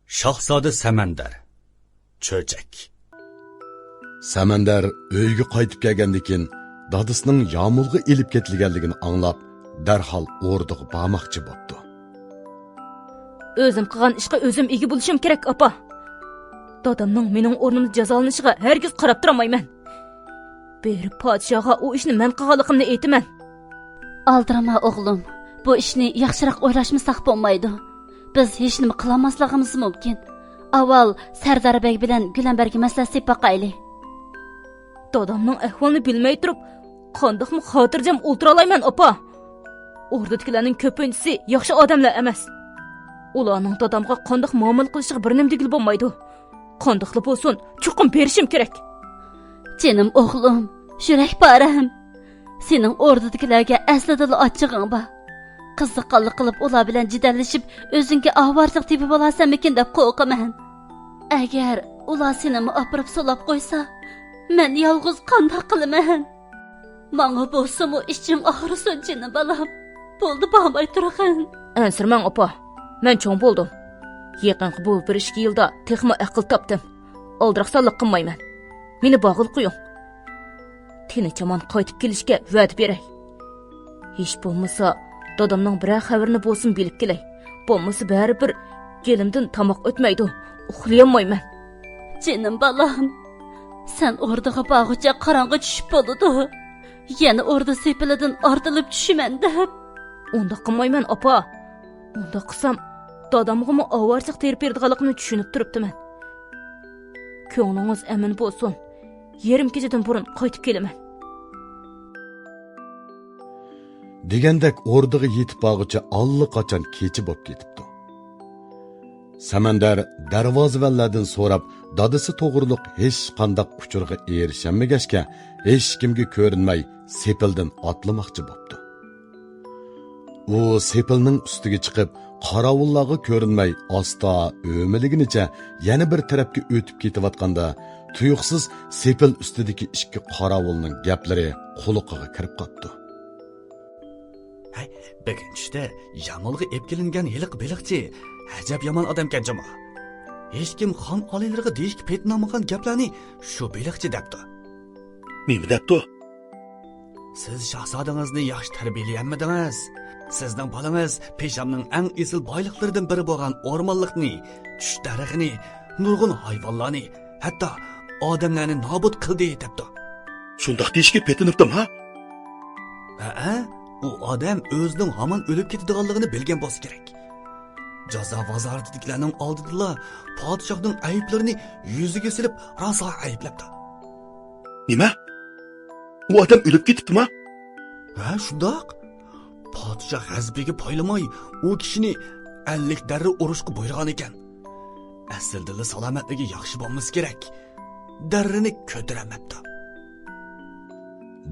Shahzoda Samandar. Cho'chak. Samandar uyga qaytib kelgandan keyin dadisining yomulga elib ketilganligini anglab, darhol o'rdiga bormoqchi bo'ldi. O'zim qilgan ishga o'zim ega bo'lishim kerak, opa. Dadamning mening o'rnimda jazolanishiga hargiz qarab turmayman. Berib podshohga u ishni men qilganligimni aytaman. Aldirama o'g'lim. Bu ishni yaxshiroq o'ylashmasak bo'lmaydi. Biz hech nima qilmasligimiz mumkin. Avval Sardar bey bilan Gulambarga maslahat baqayli. Dadamning ahvolini bilmay turib, qandoqmi xotirjam o'tira olmayman, opa. O'rdidagilarning ko'pinchisi yaxshi odamlar emas. Ularning dadamga qandoq muomala qilishiga bir nimdagil bo'lmaydi. Qandoqli bo'lsin, chuqum berishim kerak. Jinim o'g'lim, yurak param. Sening o'rdidagilarga aslida ochig'ing bor. Qiziqqanlik qilib ular bilan jidallashib, o'zingga ahvorchiq tepib olasanmikin deb qo'rqaman. Agar ular seni opirib solab qo'ysa, men yolg'iz qanday qilaman? Menga bo'lsa-mu ishim og'risin, jinim balam. Bo'ldi, bormay turg'in. Ansirmang, opa. Men cho'ng bo'ldim. Yaqinqi bu 1-2 yilda texmo aql topdim. Oldiroqsonlik qilmayman. Meni bog'il qo'ying. Tinchaman qaytib kelishga va'da beray. Hech bo'lmasa, dadamning bir xabarini bo'lsin bilib kelay. Bo'lmasa baribir kelimdan tomoq o'tmaydi. Uxlayolmayman. Jinim balam. Sen o'rdaga bag'ucha qorong'i tushib bo'ldi. Yana o'rda sepilidan ortilib tushiman deb. Unda qilmayman, opa. Unda qilsam, dadamga ovorchiq terib berdiganligini tushunib turibdiman. Ko'nglingiz amin bo'lsin. Yerim kechadan burun qaytib kelaman. Degandek o'rdiga yetib borguncha allaqachon kechi bo'lib ketibdi. Samandar darvozalardan so'rab, dadisi to'g'riliq hech qanday uchurga erishamagashga, hech kimga ko'rinmay sepildan otlamoqchi bo'ldi. U sepilning ustiga chiqib, qorovullarga ko'rinmay asta o'miliginicha yana bir tarafga o'tib ketayotganda, tuyuqsiz sepil ustidagi ikki qorovulning gaplari quloqiga kirib qoldi. Hay, bekinchda yamolga ep kelingan yiliq beliqchi, ajab yomon odam ekan. Hech kim xon oliylariga deyishga petnamagan gaplarni shu beliqchi debdi. Nima debdi? Siz shahzodangizni yaxshi tarbiyalayapmidingiz? Sizning bolangiz peshamning eng esil boyliqlaridan biri bo'lgan o'rmonlikni, tush darag'ini, nurg'un hayvonlarni, hatto odamlarni nobud qildi debdi. Shundoq deyishga petinibdim, ha? Ha? U odam o'zining hamon o'lib ketadiganligini bilgan bo'lsa kerak. Jazo vaziratidagilarning oldida podshohning ayblarini yuziga silib, rosa ayblabdi. Nima? U odam o'lib ketibdimi? Ha, shundoq. Podshoh hazbiga poylamay, u kishini 50 darra urushga buyurgan ekan. Aslida salomatligi yaxshi bo'lmasa kerak. Darrini ko'taramabdi.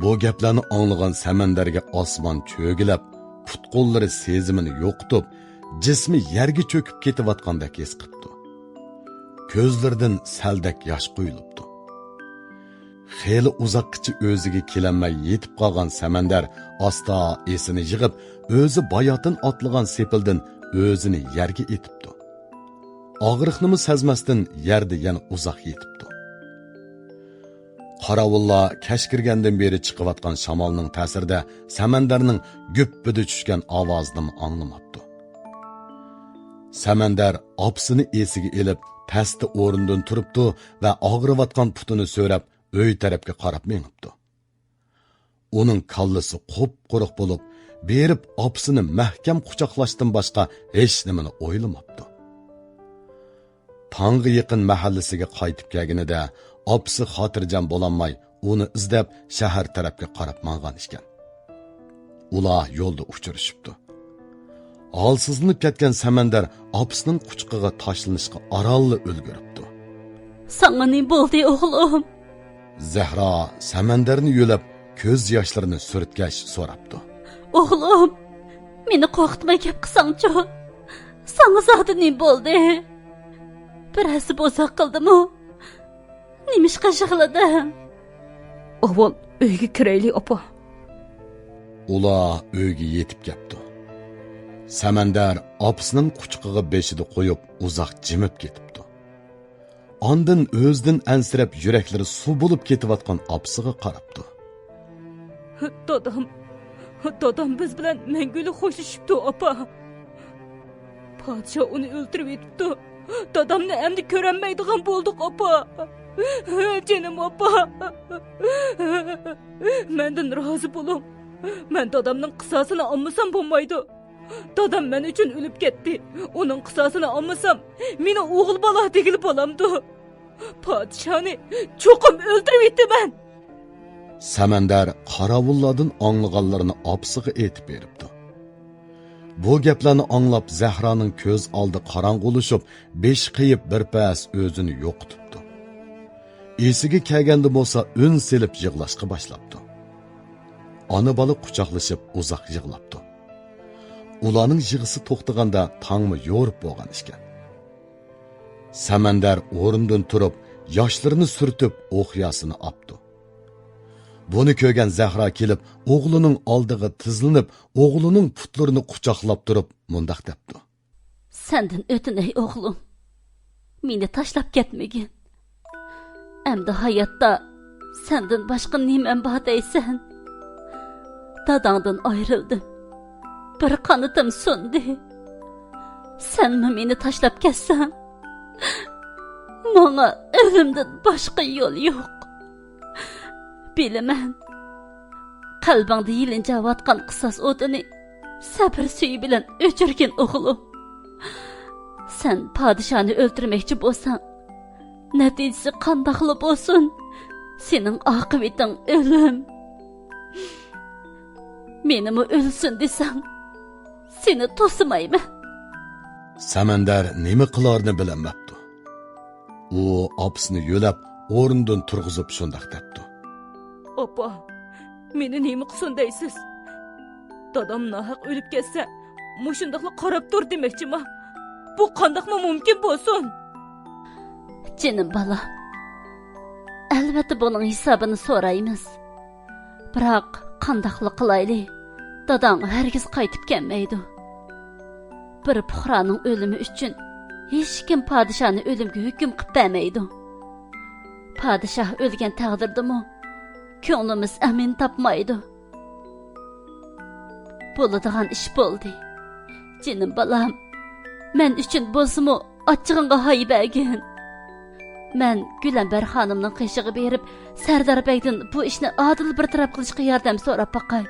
Bu gaplarni anglagan Samandarga osmon cho'gilab, put-qo'llari sezimini yo'qotib, jismi yerga cho'kib ketayotgandek his qildi. Ko'zlaridan saldak yosh quyilibdi. Xeyli uzoqqicha o'ziga kelanmay yetib qolgan Samandar asta esini yig'ib, o'zi bayotin otlagan sepildan o'zini yerga etibdi. Og'riqni sezmasdan yerda yana uzoq yetibdi. Qorovullar kash kirgandan beri chiqayotgan shamolning ta'sirida Samandarning go'ppida tushgan ovozini anglamabdi. Samandar opsini esiga elib, pastda o'rindan turibdi va og'riyotgan putini so'rab, uy tarafga qarab mengibdi. Uning kallasi qop-quruq bo'lib, berib opsini mahkam quchoqlashdan boshqa hech nimani o'ylamabdi. Tongga yaqin mahallasiga qaytib kelganida opsi xotirjam bo'lolmay, uni izlab shahar tarafga qarab mang'an ekan. Ular yo'lda uchrashibdi. Holsizlanib ketgan Samandar opsining quchqiga tashlanishga orolli ulguribdi. Sana ne bo'ldi o'g'lim? Zahra Samandarni yo'lab ko'z yoshlarini surtgach so'rabdi. O'g'lim, meni qo'rqitmay gap qilsangchi. Sana zoti ne bo'ldi? Birasi bo'zoq qildimi? Nimishqa yig'ladim? Avval uyga kiraylik, opa. Ular uyga yetib keldi. Samandar opasining quchqig'i beshida qo'yib uzoq jimib ketibdi. Ondan o'zidan ansirab yuraklari suv bo'lib ketayotgan opasiga qarabdi. Dadam biz bilan mangulik xo'shlashibdi, opa. Podsho uni o'ldirib etibdi. Dadamni endi ko'rolmaydigan bo'ldik, opa. Canım opa. Mendan rozi bo'ling. Men dadamning qisosini olmasam bo'lmaydi. Dadam men uchun o'lib ketdi. Uning qisosini olmasam, meni o'g'il bola degil bo'lamdi. Podshoni cho'qim o'ldirib etdiman. Samandar qorovullardan anglaganlarini opasiga aytib beribdi. Bu gaplarni anglab Zahraning ko'z oldi qorong'ulashib, besh qiyib birpas o'zini yo'qotibdi. Esiga kelganda bo'lsa un selib yig'lashga boshlabdi. Ona bola quchoqlashib uzoq yig'labdi. Ularning yig'isi to'xtaganda tongmi yo'rib bo'lgan ekan. Samandar o'rnidan turib, yoshlarini surtib, o'qiyasini opdi. Buni ko'rgan Zahra kelib, o'g'lining oldiga tizlanib, o'g'lining putlarini quchoqlab turib, mundaq debdi. Sendan o'tinay o'g'lim. Meni tashlab ketmagin. Endi hayotda sendan boshqa nimam bor deysan? Dadangdan ayrildim. Bir qanitim so'ndi. Senmi meni tashlab ketsan? Menga o'limdan boshqa yo'l yo'q. Bilaman. Qalbingda yilinjayotgan qisos o'tini sabr suyi bilan o'chirgin o'g'lim. Sen podshoni o'ldirmoqchi bo'lsan, natijasi qandoqli bo'lsin, sening oqibating o'lim. Menimi o'lsin desam, seni to'simayman. Samandar nima qilarini bilmabdi. U opasini yo'lab, o'rnidan turg'izib shundoq debdi. Opa, meni nima qilsin deysiz? Dadam nahaq o'lib ketsa, mushundaqla qarab tur demoqchima. Bu qandoqmi mumkin bo'lsin? Jinim bola. Albatta buning hisobini so'raymiz. Biroq qandoqli qilayli? Dadam hargiz qaytib kelmaydi. Bir puhraning o'limi uchun hech kim podshoni o'limga hukm qilib bermaydi. Podshoh o'lgan taqdirdami, ko'nglimiz amin topmaydi. Bo'ladigan ish bo'ldi. Jinim bolam, men uchun bo'lsa-mu ochig'ingga haybagin. Men Gülambar xonimning qishig'i berib, Sardar Begdan bu ishni adil bir taraf qilishga yordam so'rab baqay.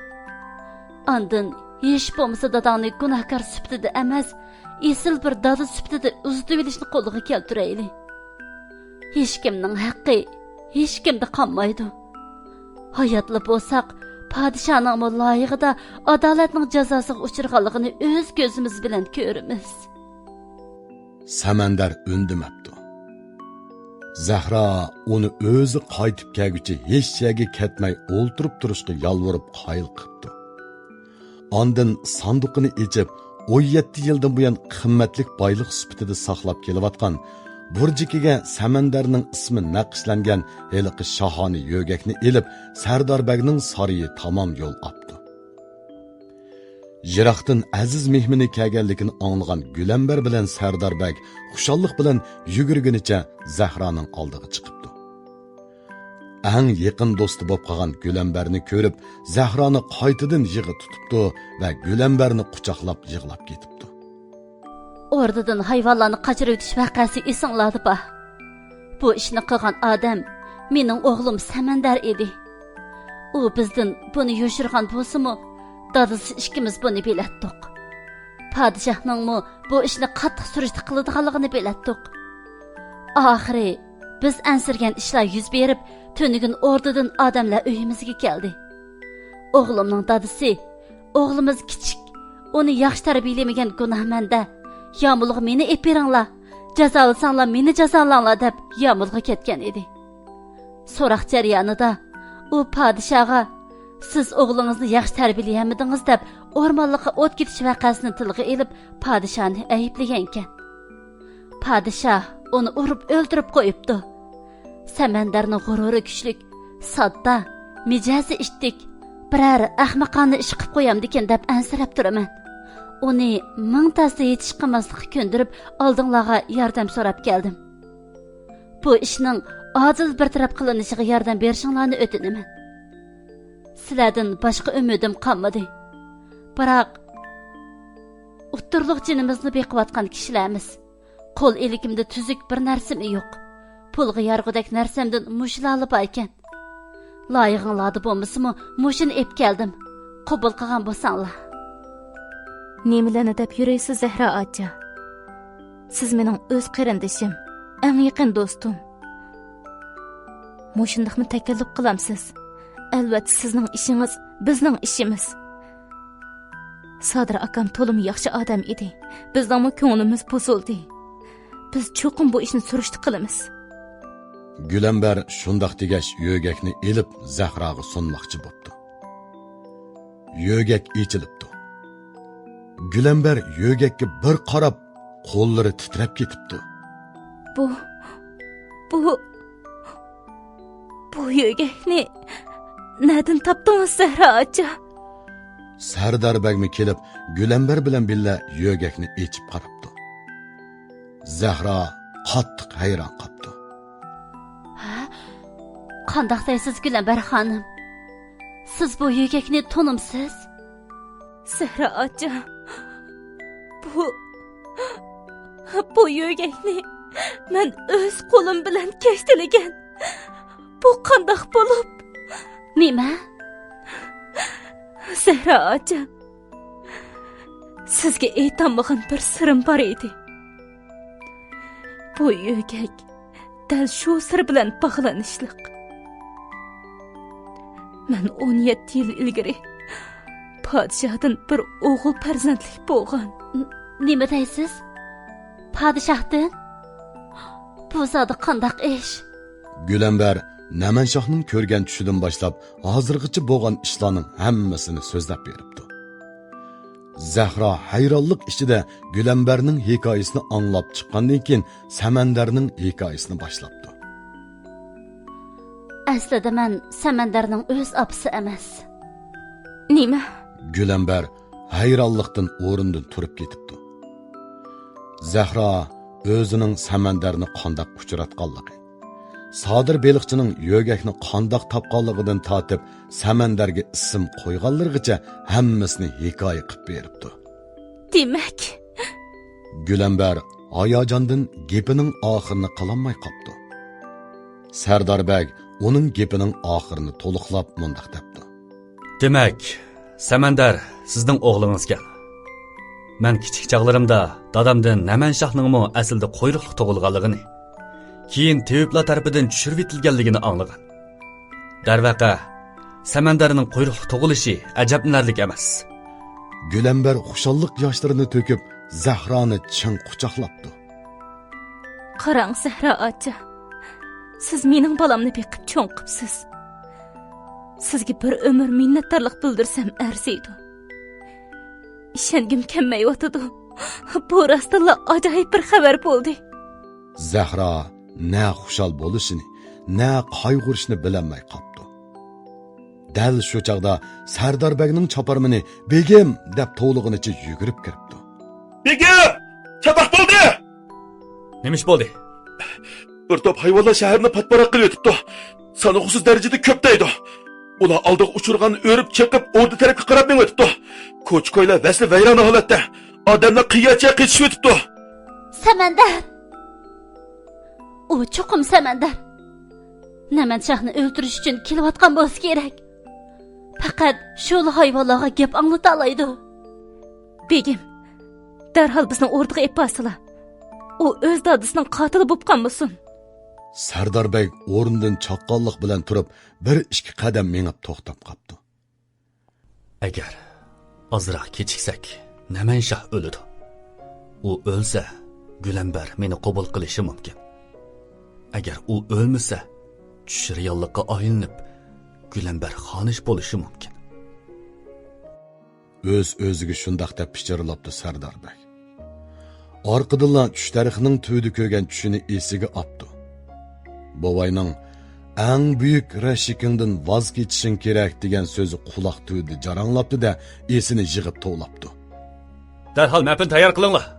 Andin hech bo'lmasa dadangni gunohkor sifatida emas, esil bir dada sifatida uzitib olishni qo'liga keltirayli. Hech kimning haqqi hech kimda qolmaydi. Hayotli bo'lsak, podshoning loyig'ida adolatning jazosiga uchirganligini o'z ko'zimiz bilan ko'ramiz. Samandar undimabdi. Zahra uni o'zi qaytib kelguncha hech yerga ketmay o'ltirib turishga yalvorib qoyil qilibdi. Ondan sanduqini ichib, 17 yildan buyon qimmatlik boylik sifatida saqlab kelayotgan burjikiga Samandarning ismi naqshlangan heliqi shohoni yo'gakni elib, Sardar Begning sariyi tamom yo'l opdi. Yiroqdan aziz mehmini kelganligini anglagan Gülambar bilan Sardar Beg xushallik bilan yugurgunicha Zahraning oldiga chiqibdi. Eng yaqin do'sti bo'lib qolgan Gülambarni ko'rib, Zahrani qaytadan yig'i tutibdi va Gülambarni quchoqlab yig'lab ketibdi. Ordadan hayvonlarni qochirib o'tish vaqasi esinglarda ba. Bu ishni qilgan odam mening o'g'lim Samandar edi. U bizdan buni yoshirgan bo'lsa-mu, dadasi ikkimiz buni bilatdik. Podshohningmi bu ishni qattiq surishti qiladiganligini bilatdik. Oxiri biz ansirgan ishlar yuz berib, tunigun ordadan odamlar uyimizga keldi. O'g'limning dadasi, o'g'limiz kichik, uni yaxshi tarbiyalamagan gunohmanda, yomulg'a meni epiringlar, jazolasanglar meni jazolanglar deb yomulg'a ketgan edi. So'roq jarayonida u podshoga siz o'g'lingizni yaxshi tarbiyalayamidingiz deb o'rmonlikqa o't ketish vaqasini tilga elib podshoni ayblagan ekan. Podshoh uni urib o'ldirib qo'yibdi. Samandarning g'ururi kuchlik, sodda, mijozi ishtik, biror ahmoqona ish qilib qo'yamdikan deb ansirab turaman. Onu ming tasda yetish qilmaslikqa ko'ndirib, oldinglarga yordam so'rab keldim. Bu ishning adil bir taraf qilinishiga yordam berishinglarni o'tinaman. Sizlardan boshqa umidim qolmadi. Biroq o'ttirliq jinimizni beqiyotgan kishilarimiz. Qo'l elikimda tuzuk bir narsam yo'q. Pulga yarg'udak narsamdan mushlalib ekan. Loyig'inglarda bo'lmasa-mu, mushini ep keldim. Qabul qilgan bo'lsanglar. Nemirlarni deb yuraysiz Zahra acha. Siz mening o'z qarindishim, eng yaqin do'stim. Mushundaqmi takalluf qilamsiz? Albatta sizning ishingiz bizning ishimiz. Sadir akam to'lim yaxshi odam edi. Bizdami ko'nglimiz buzildi. Biz cho'qim bu ishni surishti qilamiz. Gülember shundoq degach yo'gakni elib Zahraga sunmoqchi bo'pti. Yo'gak ichilibdi. Gülember yo'gakka bir qarab, qo'llari titrab ketibdi. Bu yo'gakni nereden topdingiz Zahra acha? Sardar bagmi kelib, Gülember bilan billa yo'gakni ichib qarabdi. Zahra qattiq hayron qoldi. Qandoq deysiz Gülambar xonim? Siz bu yo'gakni tanimsiz? Zahra acha, bu yo'gakni men o'z qo'lim bilan kashtilagan. Bu qandoq bo'lib? Nima? Zahra acha, sizga aytolmagan bir sirim bor edi. Bu yo'gak dal shu sir bilan bog'lanishliq. Men 17 yil ilgari podshohdan bir o'g'il farzandlik bo'lgan. Nima deysiz? Podshohdan? Bu zodi qandoq ish? Gülember Namanshahning ko'rgan tushidan boshlab hozirgacha bo'lgan ishlarning hammasini so'zlab beribdi. Zahra hayronlik ichida Gülemberning hikoyasini anglab chiqqandan keyin Samandarning hikoyasini boshlabdi. Aslida men Samandarning o'z opasi emas. Nima? Gülember hayronlikdan o'rindan turib ketibdi. Zahra o'zining Samandarni qandoq uchratganligi, Sadir beliqchining yo'gakni qandoq topganligidan tortib Samandarga ism qo'yganlargacha hammasini hikoya qilib beribdi. Demak, Gülember hayajondan gepining oxirini qilolmay qoldi. Sardarbek uning gepining oxirini to'liqlab mundaq debdi. Demak, Samandar sizning o'g'lingizga. Men kichik chaqlarimda dadamdan Namanshahning aslida qo'yruqliq tug'ilganligini, keyin teviblar tarafidan tushirib etilganligini anglagan. Darvaqa, Samandarning qo'yruqliq tug'ilishi ajablanarlik emas. Gülember xushalliq yoshlarini to'kib Zahroni chin quchoqlabdi. qarang Zahra acha. Siz mening bolamni beqib cho'ng qibsiz. Sizga bir umr minnatdorlik bildirsam arziydi. Ishongim kelmayotdi. Bu rostla ajoyib bir xabar bo'ldi. Zahra na xushal bo'lishini, na qayg'urishni bilolmay qoldi. Dal shu chaqda Sardarbekning choparmini "Begim" deb to'lig'inicha yugurib kiribdi. Begim! Chatoq bo'ldi! Nima ish bo'ldi? Bir top hayvonlar shaharni patparaq qilib o'tibdi. Sanoqsiz darajada ko'p deydi. Ular oldiga uchirgan o'rib chiqib, o'rda tarafga qarab men o'tibdi. Ko'ch-ko'ylar vasli vayrona holatda. Odamlar qiyacha qechib o'tibdi. Samandar! U cho'qim Samandar. Namanshahni o'ldirish uchun kelayotgan bo'lsa kerak. Faqat shu hayvonlarga gap anglata oladi. Begim, darhol bizni o'rtaga epasila. U o'z dadisining qotili bo'lib qolmasin. Sardarbek o'rnidan chaqqonlik bilan turib, bir ikki qadam mengib to'xtab qoldi. Agar ozroq kechiksak, Namanshah o'ladi. U o'lsa, Gülember meni qabul qilishi mumkin. Agar u o'lmasa, tushiriyonlikqa aylanib, Gülember xonish bo'lishi mumkin. O'z-o'ziga shundoq deb pichirlabdi Sardarbek. Orqadan tush tarixining to'yda ko'rgan tushini esiga oldi. Bovayning eng buyuk rashikingdan voz kechishing kerak degan so'zi quloq to'ydi jaranglabdi-da, esini yig'ib to'labdi. darhol mapni tayyor qilinglar.